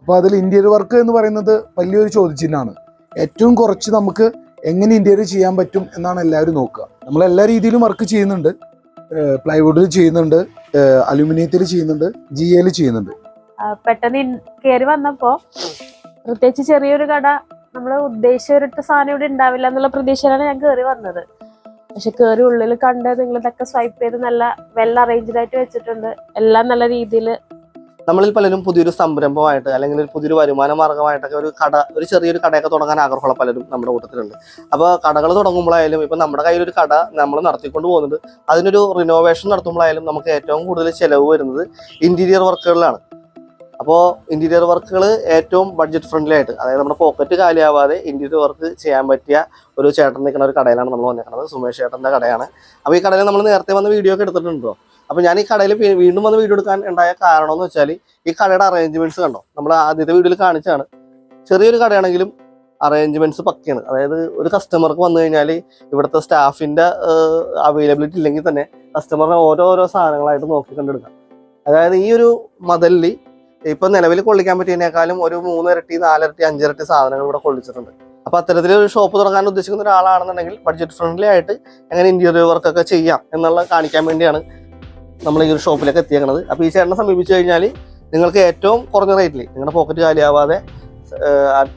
അപ്പോൾ അതിൽ interior work എന്ന് പറയുന്നത് വലിയൊരു ചോദ്യചിഹ്നമാണ്. ഏറ്റവും കുറച്ച് നമുക്ക് എങ്ങനെ ഇന്റീരിയർ ചെയ്യാൻ പറ്റും എന്നാണ് എല്ലാവരും നോക്കുക. നമ്മൾ എല്ലാ രീതിയിലും വർക്ക് ചെയ്യുന്നുണ്ട്. പ്ലൈവുഡിൽ ചെയ്യുന്നുണ്ട്, അലുമിനിയത്തിൽ ചെയ്യുന്നുണ്ട്, GA ചെയ്യുന്നുണ്ട്. പെട്ടെന്ന് കയറി വന്നപ്പോ പ്രത്യേകിച്ച് ചെറിയൊരു കട നമ്മൾ ഉദ്ദേശിച്ച ഒരു സാധനം ഇവിടെ ഉണ്ടാവില്ല എന്നുള്ള പ്രതീക്ഷയിലാണ് ഞാൻ കയറി വന്നത്. പക്ഷെ കയറി ഉള്ളിൽ കണ്ട് നിങ്ങൾ ഇതൊക്കെ സ്വൈപ്പ് ചെയ്ത് നല്ല വെൽ അറേഞ്ച്ഡ് ആയിട്ട് വെച്ചിട്ടുണ്ട്. എല്ലാം നല്ല രീതിയിൽ. നമ്മളിൽ പലരും പുതിയൊരു സംരംഭമായിട്ട് അല്ലെങ്കിൽ ഒരു പുതിയൊരു വരുമാന മാർഗമായിട്ടൊക്കെ ഒരു ചെറിയൊരു കടയൊക്കെ തുടങ്ങാൻ ആഗ്രഹമുള്ള പലരും നമ്മുടെ കൂട്ടത്തിലുണ്ട്. അപ്പോൾ കടകൾ തുടങ്ങുമ്പോഴായാലും ഇപ്പം നമ്മുടെ കയ്യിലൊരു കട നമ്മൾ നടത്തിക്കൊണ്ട് പോകുന്നുണ്ട്. അതിനൊരു റിനോവേഷൻ നടത്തുമ്പോഴായാലും നമുക്ക് ഏറ്റവും കൂടുതൽ ചിലവ് വരുന്നത് ഇന്റീരിയർ വർക്കുകളിലാണ്. അപ്പോൾ ഇന്റീരിയർ വർക്കുകൾ ഏറ്റവും ബഡ്ജറ്റ് ഫ്രണ്ട്ലി ആയിട്ട്, അതായത് നമ്മുടെ പോക്കറ്റ് കാലിയാവാതെ ഇന്റീരിയർ വർക്ക് ചെയ്യാൻ പറ്റിയ ഒരു ചേട്ടൻ നിൽക്കുന്ന ഒരു കടയിലാണ് നമ്മൾ വന്നിരിക്കുന്നത്. സുമേഷ് ചേട്ടൻ്റെ കടയാണ്. അപ്പോൾ ഈ കടയിൽ നമ്മൾ നേരത്തെ വന്ന് വീഡിയോ ഒക്കെ എടുത്തിട്ടുണ്ടോ? അപ്പോൾ ഞാൻ ഈ കടയിൽ വീണ്ടും വന്ന് വീഡിയോ എടുക്കാൻ ഉണ്ടായ കാരണം എന്ന് വെച്ചാൽ ഈ കടയുടെ അറേഞ്ച്മെന്റ്സ് കണ്ടോ. നമ്മൾ ആദ്യത്തെ വീഡിയോയിൽ കാണിച്ചാണ്. ചെറിയൊരു കടയാണെങ്കിലും അറേഞ്ച്മെന്റ്സ് പക്കയാണ്. അതായത് ഒരു കസ്റ്റമർക്ക് വന്നു കഴിഞ്ഞാൽ ഇവിടുത്തെ സ്റ്റാഫിൻ്റെ അവൈലബിലിറ്റി ഇല്ലെങ്കിൽ തന്നെ കസ്റ്റമറിനെ ഓരോരോ സാധനങ്ങളായിട്ട് നോക്കി കണ്ടെടുക്കാം. അതായത് ഈ ഒരു മതിലിൽ ഇപ്പം നിലവിൽ കൊള്ളിക്കാൻ പറ്റിയതിനേക്കാളും ഒരു 3 ഇരട്ടി 4 ഇരട്ടി 5 ഇരട്ടി സാധനങ്ങൾ ഇവിടെ കൊള്ളിച്ചിട്ടുണ്ട്. അപ്പോൾ അത്തരത്തിലൊരു ഷോപ്പ് തുടങ്ങാൻ ഉദ്ദേശിക്കുന്ന ഒരാളാണെന്നുണ്ടെങ്കിൽ ബഡ്ജറ്റ് ഫ്രണ്ട്ലി ആയിട്ട് എങ്ങനെ ഇന്റീരിയർ വർക്കൊക്കെ ചെയ്യാം എന്നുള്ള കാണിക്കാൻ വേണ്ടിയാണ് നമ്മൾ ഈ ഒരു ഷോപ്പിലേക്ക് എത്തിയേക്കുന്നത്. അപ്പോൾ ഈ ചേട്ടനെ സമീപിച്ചു കഴിഞ്ഞാൽ നിങ്ങൾക്ക് ഏറ്റവും കുറഞ്ഞ റേറ്റിൽ നിങ്ങളുടെ പോക്കറ്റ് കാലിയാവാതെ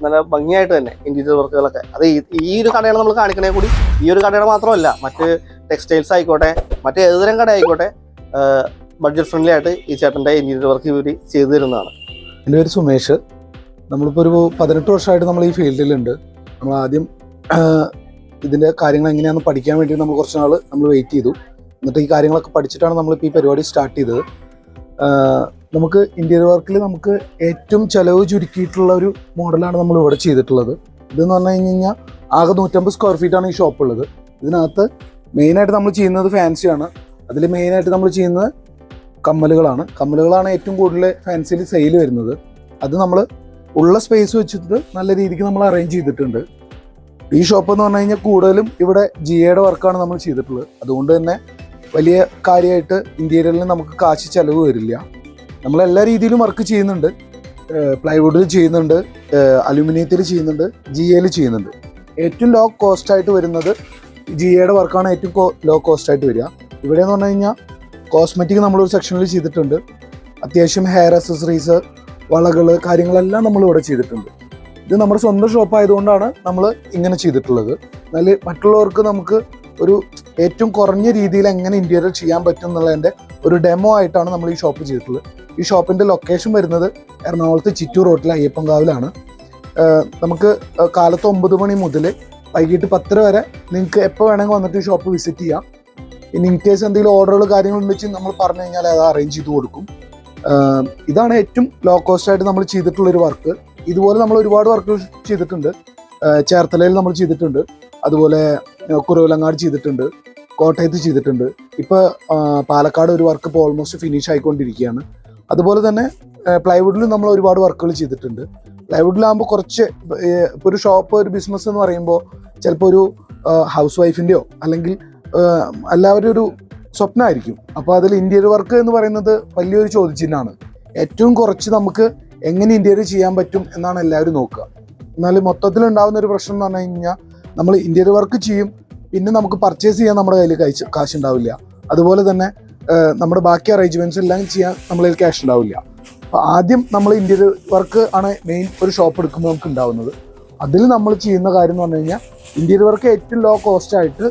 നല്ല ഭംഗിയായിട്ട് തന്നെ ഇന്റീരിയർ വർക്കുകളൊക്കെ, അത് ഈ ഒരു കടയാണ് നമ്മൾ കാണിക്കണേ കൂടി ഈ ഒരു കടയുടെ മാത്രമല്ല, മറ്റ് ടെക്സ്റ്റൈൽസ് ആയിക്കോട്ടെ, മറ്റ് ഏതുതരം കട ആയിക്കോട്ടെ, ബഡ്ജറ്റ് ഫ്രണ്ട്ലി ആയിട്ട് ഈ ചേട്ടൻ്റെ ഇന്റീരിയർ വർക്ക് ഇവർ ചെയ്തു തരുന്നതാണ്. എൻ്റെ പേര് സുമേഷ്. നമ്മളിപ്പോൾ ഒരു 18 വർഷമായിട്ട് നമ്മൾ ഈ ഫീൽഡിലുണ്ട്. നമ്മൾ ആദ്യം ഇതിൻ്റെ കാര്യങ്ങൾ എങ്ങനെയാണെന്ന് പഠിക്കാൻ വേണ്ടി നമ്മൾ കുറച്ച് നാൾ നമ്മൾ വെയിറ്റ് ചെയ്തു. എന്നിട്ട് ഈ കാര്യങ്ങളൊക്കെ പഠിച്ചിട്ടാണ് നമ്മളിപ്പോൾ ഈ പരിപാടി സ്റ്റാർട്ട് ചെയ്തത്. നമുക്ക് ഇന്റീരിയർ വർക്കിൽ നമുക്ക് ഏറ്റവും ചിലവ് ചുരുക്കിയിട്ടുള്ള ഒരു മോഡലാണ് നമ്മൾ ഇവിടെ ചെയ്തിട്ടുള്ളത്. ഇതെന്ന് പറഞ്ഞു കഴിഞ്ഞാൽ ആകെ 150 സ്ക്വയർ ഫീറ്റാണ് ഈ ഷോപ്പ് ഉള്ളത്. ഇതിനകത്ത് മെയിനായിട്ട് നമ്മൾ ചെയ്യുന്നത് ഫാൻസിയാണ്. അതിൽ മെയിനായിട്ട് നമ്മൾ ചെയ്യുന്നത് കമ്മലുകളാണ് ഏറ്റവും കൂടുതൽ ഫാൻസിയിൽ സെയിൽ വരുന്നത്. അത് നമ്മൾ ഉള്ള സ്പേസ് വെച്ചിട്ട് നല്ല രീതിക്ക് നമ്മൾ അറേഞ്ച് ചെയ്തിട്ടുണ്ട്. ഈ ഷോപ്പ് എന്ന് പറഞ്ഞു കഴിഞ്ഞാൽ കൂടുതലും ഇവിടെ GA വർക്കാണ് നമ്മൾ ചെയ്തിട്ടുള്ളത്. അതുകൊണ്ട് തന്നെ വലിയ കാര്യമായിട്ട് ഇന്റീരിയറിൽ നമുക്ക് കാശ് ചിലവ് വരില്ല. നമ്മൾ എല്ലാ രീതിയിലും വർക്ക് ചെയ്യുന്നുണ്ട്. പ്ലൈവുഡിൽ ചെയ്യുന്നുണ്ട്, അലുമിനിയത്തിൽ ചെയ്യുന്നുണ്ട്, GA ചെയ്യുന്നുണ്ട്. ഏറ്റവും ലോ കോസ്റ്റ് ആയിട്ട് വരുന്നത് GA വർക്കാണ്. ഏറ്റവും ലോ കോസ്റ്റ് ആയിട്ട് വരിക. ഇവിടെ എന്ന് പറഞ്ഞു കഴിഞ്ഞാൽ കോസ്മെറ്റിക് നമ്മളൊരു സെക്ഷനിൽ ചെയ്തിട്ടുണ്ട്. അത്യാവശ്യം ഹെയർ അക്സസറീസ്, വളകൾ, കാര്യങ്ങളെല്ലാം നമ്മളിവിടെ ചെയ്തിട്ടുണ്ട്. ഇത് നമ്മുടെ സ്വന്തം ഷോപ്പ് ആയതുകൊണ്ടാണ് നമ്മൾ ഇങ്ങനെ ചെയ്തിട്ടുള്ളത്. എന്നാൽ മറ്റുള്ളവർക്ക് നമുക്ക് ഒരു ഏറ്റവും കുറഞ്ഞ രീതിയിൽ എങ്ങനെ ഇന്റീരിയർ ചെയ്യാൻ പറ്റും എന്നുള്ളതിൻ്റെ ഒരു ഡെമോ ആയിട്ടാണ് നമ്മൾ ഈ ഷോപ്പ് ചെയ്തിട്ടുള്ളത്. ഈ ഷോപ്പിൻ്റെ ലൊക്കേഷൻ വരുന്നത് എറണാകുളത്ത് ചിറ്റൂർ റോട്ടിൽ അയ്യപ്പൻകാവിലാണ്. നമുക്ക് കാലത്ത് 9 മണി മുതൽ വൈകിട്ട് 10 വരെ നിങ്ങൾക്ക് എപ്പോൾ വേണമെങ്കിൽ വന്നിട്ട് ഈ ഷോപ്പ് വിസിറ്റ് ചെയ്യാം. ഇനി ഇൻ കേസ് എന്തെങ്കിലും ഓർഡറുകൾ കാര്യങ്ങളുണ്ടെന്ന് നമ്മൾ പറഞ്ഞു കഴിഞ്ഞാൽ അത് അറേഞ്ച് ചെയ്ത് കൊടുക്കും. ഇതാണ് ഏറ്റവും ലോ കോസ്റ്റ് ആയിട്ട് നമ്മൾ ചെയ്തിട്ടുള്ളൊരു വർക്ക്. ഇതുപോലെ നമ്മൾ ഒരുപാട് വർക്കുകൾ ചെയ്തിട്ടുണ്ട്. ചേർത്തലയിൽ നമ്മൾ ചെയ്തിട്ടുണ്ട്, അതുപോലെ കുറവിലങ്ങാട് ചെയ്തിട്ടുണ്ട്, കോട്ടയത്ത് ചെയ്തിട്ടുണ്ട്. ഇപ്പോൾ പാലക്കാട് ഒരു വർക്ക് ഇപ്പോൾ ഓൾമോസ്റ്റ് ഫിനിഷ് ആയിക്കൊണ്ടിരിക്കുകയാണ്. അതുപോലെ തന്നെ പ്ലൈവുഡിലും നമ്മൾ ഒരുപാട് വർക്കുകൾ ചെയ്തിട്ടുണ്ട്. പ്ലൈവുഡിലാകുമ്പോൾ കുറച്ച് ഇപ്പോൾ ഒരു ഷോപ്പ്, ഒരു ബിസിനസ് എന്ന് പറയുമ്പോൾ ചിലപ്പോൾ ഒരു ഹൗസ് വൈഫിൻ്റെയോ അല്ലെങ്കിൽ എല്ലാവരും ഒരു സ്വപ്നമായിരിക്കും. അപ്പോൾ അതിൽ ഇന്റീരിയർ വർക്ക് എന്ന് പറയുന്നത് വലിയൊരു ചോദ്യചിഹ്നമാണ്. ഏറ്റവും കുറച്ച് നമുക്ക് എങ്ങനെ ഇന്റീരിയർ ചെയ്യാൻ പറ്റും എന്നാണ് എല്ലാവരും നോക്കുക. എന്നാൽ മൊത്തത്തിൽ ഉണ്ടാകുന്ന ഒരു പ്രശ്നം എന്ന് പറഞ്ഞു കഴിഞ്ഞാൽ നമ്മൾ ഇന്റീരിയർ വർക്ക് ചെയ്യും, പിന്നെ നമുക്ക് പർച്ചേസ് ചെയ്യാൻ നമ്മുടെ കയ്യിൽ കാശ് ഉണ്ടാവില്ല. അതുപോലെ തന്നെ നമ്മുടെ ബാക്കി അറേഞ്ച്മെന്റ്സ് എല്ലാം ചെയ്യാൻ നമ്മുടെ കയ്യിൽ ക്യാഷ് ഉണ്ടാവില്ല. അപ്പോൾ ആദ്യം നമ്മൾ ഇന്റീരിയർ വർക്ക് ആണ് മെയിൻ ഒരു ഷോപ്പ് എടുക്കുമ്പോൾ നമുക്ക് ഉണ്ടാവുന്നത്. അതിൽ നമ്മൾ ചെയ്യുന്ന കാര്യം എന്ന് പറഞ്ഞു കഴിഞ്ഞാൽ ഇന്റീരിയർ വർക്ക് ഏറ്റവും ലോ കോസ്റ്റ് ആയിട്ട്,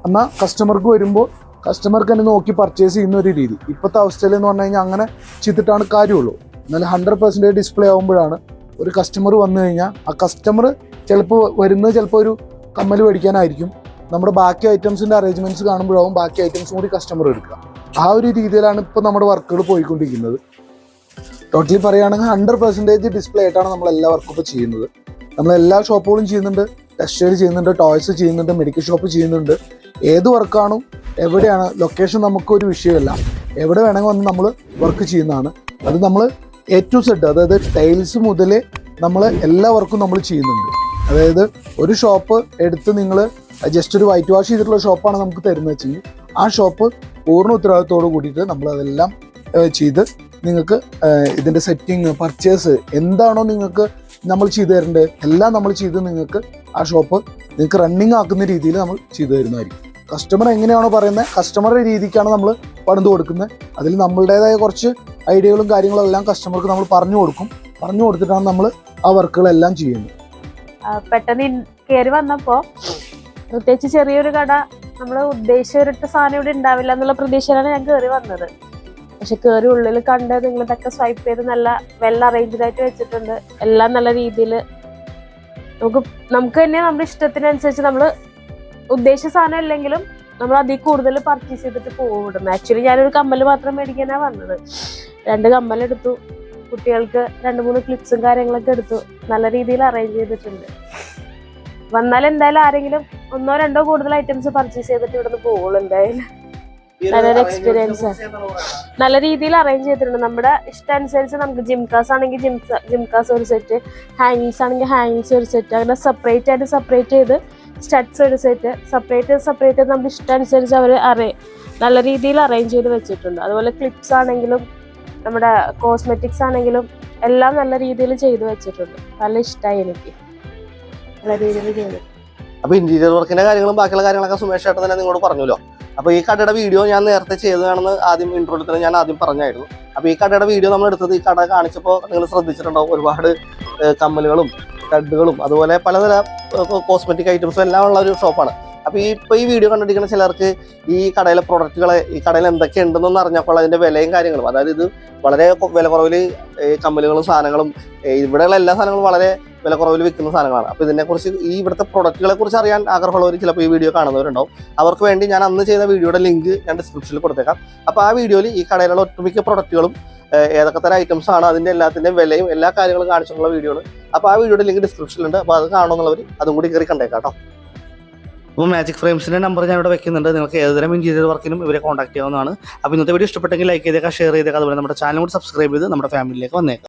എന്നാൽ കസ്റ്റമർക്ക് വരുമ്പോൾ കസ്റ്റമർക്ക് തന്നെ നോക്കി പർച്ചേസ് ചെയ്യുന്ന ഒരു രീതി. ഇപ്പോഴത്തെ അവസ്ഥയിൽ എന്ന് പറഞ്ഞു കഴിഞ്ഞാൽ അങ്ങനെ ചെയ്തിട്ടാണ് കാര്യമുള്ളൂ. എന്നാൽ 100% ഡിസ്പ്ലേ ആകുമ്പോഴാണ് ഒരു കസ്റ്റമർ വന്നു കഴിഞ്ഞാൽ ആ കസ്റ്റമർ ചിലപ്പോൾ വരുന്നത് ചിലപ്പോൾ ഒരു കമ്മൽ മേടിക്കാനായിരിക്കും. നമ്മുടെ ബാക്കി ഐറ്റംസിൻ്റെ അറേഞ്ച്മെൻറ്റ്സ് കാണുമ്പോഴാവും ബാക്കി ഐറ്റംസും കൂടി കസ്റ്റമർ എടുക്കുക. ആ ഒരു രീതിയിലാണ് ഇപ്പോൾ നമ്മുടെ വർക്കുകൾ പോയിക്കൊണ്ടിരിക്കുന്നത്. ടോട്ടലി പറയുകയാണെങ്കിൽ 100% ഡിസ്പ്ലേ ആയിട്ടാണ് നമ്മൾ എല്ലാ വർക്കും ഇപ്പോൾ ചെയ്യുന്നത്. നമ്മളെല്ലാ ഷോപ്പുകളും ചെയ്യുന്നുണ്ട്. ടെക്സ്റ്റൈൽ ചെയ്യുന്നുണ്ട്, ടോയ്സ് ചെയ്യുന്നുണ്ട്, മെഡിക്കൽ ഷോപ്പ് ചെയ്യുന്നുണ്ട്. ഏത് വർക്കാണോ എവിടെയാണ് ലൊക്കേഷൻ നമുക്കൊരു വിഷയമല്ല. എവിടെ വേണമെങ്കിൽ വന്ന് നമ്മൾ വർക്ക് ചെയ്യുന്നതാണ്. അത് നമ്മൾ A to Z, അതായത് ടൈൽസ് മുതൽ നമ്മൾ എല്ലാ വർക്കും നമ്മൾ ചെയ്യുന്നുണ്ട്. അതായത് ഒരു ഷോപ്പ് എടുത്ത് നിങ്ങൾ ജസ്റ്റ് ഒരു വൈറ്റ് വാഷ് ചെയ്തിട്ടുള്ള ഷോപ്പാണ് നമുക്ക് തരുന്നത് വെച്ചെങ്കിൽ ആ ഷോപ്പ് പൂർണ്ണ ഉത്തരവാദിത്തോട് കൂടിയിട്ട് നമ്മൾ അതെല്ലാം ചെയ്ത് നിങ്ങൾക്ക് ഇതിൻ്റെ സെറ്റിങ് പർച്ചേസ് എന്താണോ നിങ്ങൾക്ക് നമ്മൾ ചെയ്തു തരേണ്ടത് എല്ലാം നമ്മൾ ചെയ്ത് നിങ്ങൾക്ക് ആ ഷോപ്പ് നിങ്ങൾക്ക് റണ്ണിങ് ആക്കുന്ന രീതിയിൽ നമ്മൾ ചെയ്തു തരുന്നതായിരിക്കും. കസ്റ്റമർ എങ്ങനെയാണോ പറയുന്നത് കസ്റ്റമറുടെ രീതിക്കാണ് നമ്മൾ പണിത് കൊടുക്കുന്നത്. അതിൽ നമ്മളുടേതായ കുറച്ച് ഐഡിയകളും കാര്യങ്ങളും എല്ലാം കസ്റ്റമർക്ക് നമ്മൾ പറഞ്ഞു കൊടുത്തിട്ടാണ് നമ്മൾ ആ വർക്കുകളെല്ലാം ചെയ്യുന്നത്. പെട്ടെന്ന് കയറി വന്നപ്പോൾ പ്രത്യേകിച്ച് ചെറിയൊരു കട നമ്മൾ ഉദ്ദേശിച്ച ഒരിട്ട സാധനം ഇവിടെ ഉണ്ടാവില്ല എന്നുള്ള പ്രതീക്ഷയിലാണ് ഞാൻ കയറി വന്നത്. പക്ഷെ കയറി ഉള്ളിൽ കണ്ട് നിങ്ങളിതൊക്കെ സ്വൈപ്പ് ചെയ്ത് നല്ല വെൽ അറേഞ്ച്ഡ് ആയിട്ട് വെച്ചിട്ടുണ്ട്. എല്ലാം നല്ല രീതിയിൽ നമുക്ക് തന്നെ നമ്മുടെ ഇഷ്ടത്തിനനുസരിച്ച് നമ്മൾ ഉദ്ദേശിച്ച സാധനം ഇല്ലെങ്കിലും നമ്മൾ അതിൽ കൂടുതൽ പർച്ചേസ് ചെയ്തിട്ട് പോകും. ആക്ച്വലി ഞാനൊരു കമ്മൽ മാത്രം മേടിക്കാനാണ് വന്നത്. 2 കമ്മലെടുത്തു, കുട്ടികൾക്ക് 2-3 ക്ലിപ്സും കാര്യങ്ങളൊക്കെ എടുത്തു. നല്ല രീതിയിൽ അറേഞ്ച് ചെയ്തിട്ടുണ്ട്. വന്നാൽ എന്തായാലും ആരെങ്കിലും 1-2 കൂടുതൽ ഐറ്റംസ് പർച്ചേസ് ചെയ്തിട്ട് ഇവിടെ നിന്ന് പോകുള്ളൂ. എന്തായാലും നല്ലൊരു എക്സ്പീരിയൻസ് നല്ല രീതിയിൽ അറേഞ്ച് ചെയ്തിട്ടുണ്ട്. നമ്മുടെ ഇഷ്ടമനുസരിച്ച് നമുക്ക് ജിംകാസ് ആണെങ്കിൽ ജിംകാസ് ഒരു സെറ്റ്, ഹാങ്ങിങ്സ് ആണെങ്കിൽ ഹാങ്ങിങ്സ് ഒരു സെറ്റ്, അങ്ങനെ സെപ്പറേറ്റ് ചെയ്ത് സ്റ്റഡ്സ് ഒരു സെറ്റ് സെപ്പറേറ്റ് നമ്മുടെ ഇഷ്ടമനുസരിച്ച് അവർ നല്ല രീതിയിൽ അറേഞ്ച് ചെയ്ത് വെച്ചിട്ടുണ്ട്. അതുപോലെ ക്ലിപ്സ് ആണെങ്കിലും നമ്മുടെ കോസ്മെറ്റിക്സ് ആണെങ്കിലും എല്ലാം നല്ല രീതിയിൽ ചെയ്ത് വെച്ചിട്ടുണ്ട്. നല്ല ഇഷ്ടമായി എനിക്ക്, നല്ല രീതിയിൽ ചെയ്തു. അപ്പൊ ഇന്റീരിയർ വർക്കിന്റെ കാര്യങ്ങളും ബാക്കിയുള്ള കാര്യങ്ങളൊക്കെ സുമേഷ് ചേട്ടൻ തന്നെ നിങ്ങളോട് പറഞ്ഞല്ലോ. അപ്പൊ ഈ കടയുടെ വീഡിയോ ഞാൻ നേരത്തെ ചെയ്തതാണെന്ന് ഇൻട്രോയിൽ തന്നെ ഞാൻ ആദ്യം പറഞ്ഞായിരുന്നു. അപ്പൊ ഈ കടയുടെ വീഡിയോ നമ്മൾ എടുത്തത് ഈ കട കാണിച്ചപ്പോൾ നിങ്ങൾ ശ്രദ്ധിച്ചിട്ടുണ്ടാവും. ഒരുപാട് കമ്മലുകളും സ്റ്റഡുകളും അതുപോലെ പലതരം കോസ്മെറ്റിക് ഐറ്റംസും എല്ലാം ഉള്ള ഒരു ഷോപ്പാണ്. അപ്പൊ ഈ വീഡിയോ കണ്ടിരിക്കുന്ന ചിലർക്ക് ഈ കടയിലെ പ്രൊഡക്റ്റുകളെ ഈ കടയിൽ എന്തൊക്കെ ഉണ്ടെന്നൊന്ന് അറിഞ്ഞപ്പോൾ അതിന്റെ വിലയും കാര്യങ്ങളും, അതായത് ഇത് വളരെ വില കുറവിൽ കമ്മലുകളും സാധനങ്ങളും ഇവിടെയുള്ള എല്ലാ സാധനങ്ങളും വളരെ വില കുറവിൽ വിൽക്കുന്ന സാധനങ്ങളാണ്. അപ്പോൾ ഇതിനെക്കുറിച്ച് ഇവിടുത്തെ പ്രൊഡക്റ്റുകളെ കുറിച്ച് അറിയാൻ ആഗ്രഹമുള്ളവർ ചിലപ്പോൾ ഈ വീഡിയോ കാണുന്നവരുണ്ടാവും. അവർക്ക് വേണ്ടി ഞാൻ അന്ന് ചെയ്ത വീഡിയോയുടെ ലിങ്ക് ഞാൻ ഡിസ്ക്രിപ്ഷനിൽ കൊടുത്തേക്കാം. അപ്പോൾ ആ വീഡിയോയിൽ ഈ കടയിലുള്ള ഒട്ടുമിക്ക പ്രൊഡക്റ്റുകളും ഏതൊക്കെ തരം ഐറ്റംസ് ആണ് അതിൻ്റെ എല്ലാത്തിൻ്റെയും വിലയും എല്ലാ കാര്യങ്ങളും കാണിച്ചിട്ടുള്ള വീഡിയോ ആണ്. അപ്പോൾ ആ വീഡിയോയുടെ ലിങ്ക് ഡിസ്ക്രിപ്ഷനിലുണ്ട്. അപ്പോൾ അത് കാണുമെന്നുള്ളവർ അതും കൂടി കയറി കണ്ടേക്കാം കേട്ടോ. അപ്പോൾ മാജിക് ഫ്രെയിംസിൻ്റെ നമ്പർ ഞാൻ ഇവിടെ വെക്കുന്നുണ്ട്. നിങ്ങൾക്ക് ഏതുതരം ഇന്റീരിയർ വർക്കിനും ഇവരെ കോൺടാക്ട് ചെയ്യാവുന്നതാണ്. അപ്പോൾ ഇന്നത്തെ വീഡിയോ ഇഷ്ടപ്പെട്ടെങ്കിൽ ലൈക്ക് ചെയ്തേക്കാം, ഷെയർ ചെയ്തേക്കാം. അതുപോലെ നമ്മുടെ ചാനൽ കൂടി സബ്സ്ക്രൈബ് ചെയ്ത് നമ്മുടെ ഫാമിലിയിലേക്ക് വന്നേക്കാം.